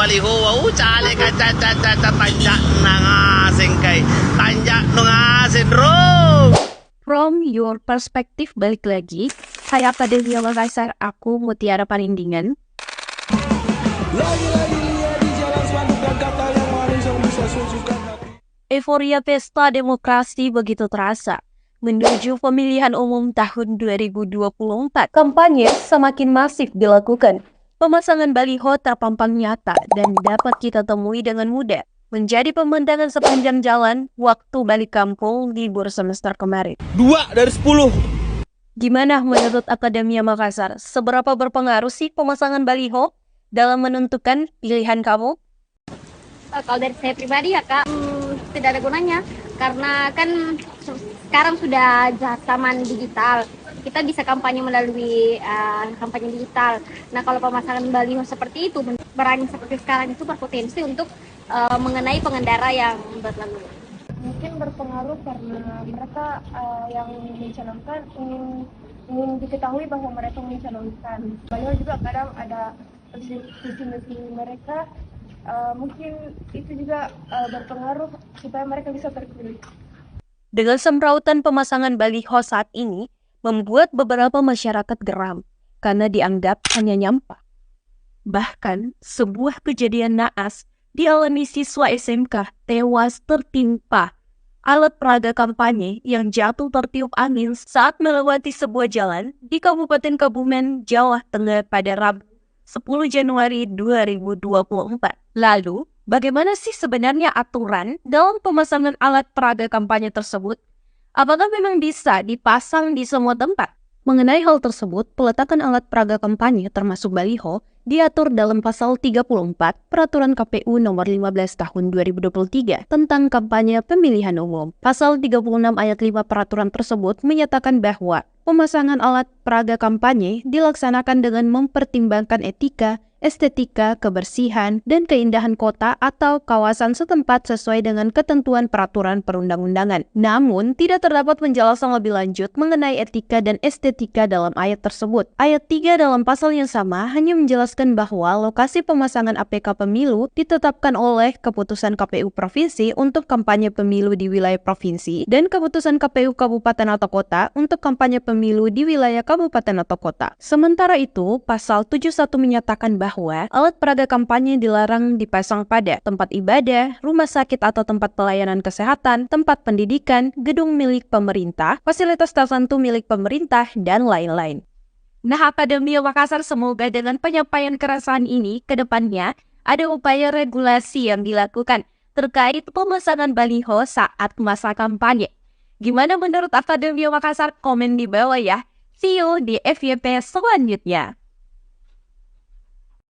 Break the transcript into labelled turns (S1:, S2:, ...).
S1: baliho cale ka tanja nangasin kay tanja nangasin ro.
S2: From your perspective, balik lagi. Hai Akademia Makassar, aku Mutiara Parindingan.
S3: Lagi-lagi lihat di jalan spanduk dan kata yang manis yang bisa susukan hati.
S2: Euforia pesta demokrasi begitu terasa. Menuju pemilihan umum tahun 2024, kampanye semakin masif dilakukan. Pemasangan baliho terpampang nyata dan dapat kita temui dengan mudah. Menjadi pemandangan sepanjang jalan waktu balik kampung libur semester kemarin.
S3: 2 dari 10.
S2: Gimana menurut Akademia Makassar? Seberapa berpengaruh sih pemasangan baliho dalam menentukan pilihan kamu?
S4: Kalau dari saya pribadi ya Kak, tidak ada gunanya. Karena kan sekarang sudah zaman digital. Kita bisa kampanye melalui kampanye digital. Nah kalau pemasangan baliho seperti itu, berani seperti sekarang itu berpotensi untuk mengenai pengendara yang berlalu.
S5: Mungkin berpengaruh karena mereka yang mencalonkan ingin diketahui bahwa mereka mencalonkan. Banyak juga kadang ada visi-misi mereka, mungkin itu juga berpengaruh supaya mereka bisa terpilih.
S2: Dengan semprautan pemasangan baliho saat ini, membuat beberapa masyarakat geram karena dianggap hanya nyampah. Bahkan, sebuah kejadian naas dialami siswa SMK tewas tertimpa alat peraga kampanye yang jatuh tertiup angin saat melewati sebuah jalan di Kabupaten Kebumen, Jawa Tengah pada Rabu 10 Januari 2024. Lalu, bagaimana sih sebenarnya aturan dalam pemasangan alat peraga kampanye tersebut? Apakah memang bisa dipasang di semua tempat? Mengenai hal tersebut, peletakan alat peraga kampanye termasuk baliho diatur dalam pasal 34 Peraturan KPU nomor 15 tahun 2023 tentang kampanye pemilihan umum. Pasal 36 ayat 5 peraturan tersebut menyatakan bahwa pemasangan alat peraga kampanye dilaksanakan dengan mempertimbangkan etika, estetika, kebersihan, dan keindahan kota atau kawasan setempat sesuai dengan ketentuan peraturan perundang-undangan. Namun, tidak terdapat penjelasan lebih lanjut mengenai etika dan estetika dalam ayat tersebut. Ayat 3 dalam pasal yang sama hanya menjelaskan bahwa lokasi pemasangan APK pemilu ditetapkan oleh keputusan KPU Provinsi untuk kampanye pemilu di wilayah provinsi dan keputusan KPU Kabupaten atau Kota untuk kampanye pemilu di wilayah kabupaten atau kota. Sementara itu, pasal 71 menyatakan bahwa alat peraga kampanye dilarang dipasang pada tempat ibadah, rumah sakit atau tempat pelayanan kesehatan, tempat pendidikan, gedung milik pemerintah, fasilitas tertentu milik pemerintah, dan lain-lain. Nah, Akademia Makassar semoga dengan penyampaian keresahan ini ke depannya ada upaya regulasi yang dilakukan terkait pemasangan baliho saat masa kampanye. Gimana menurut Akademia Makassar? Komen di bawah ya. See you di FYP selanjutnya.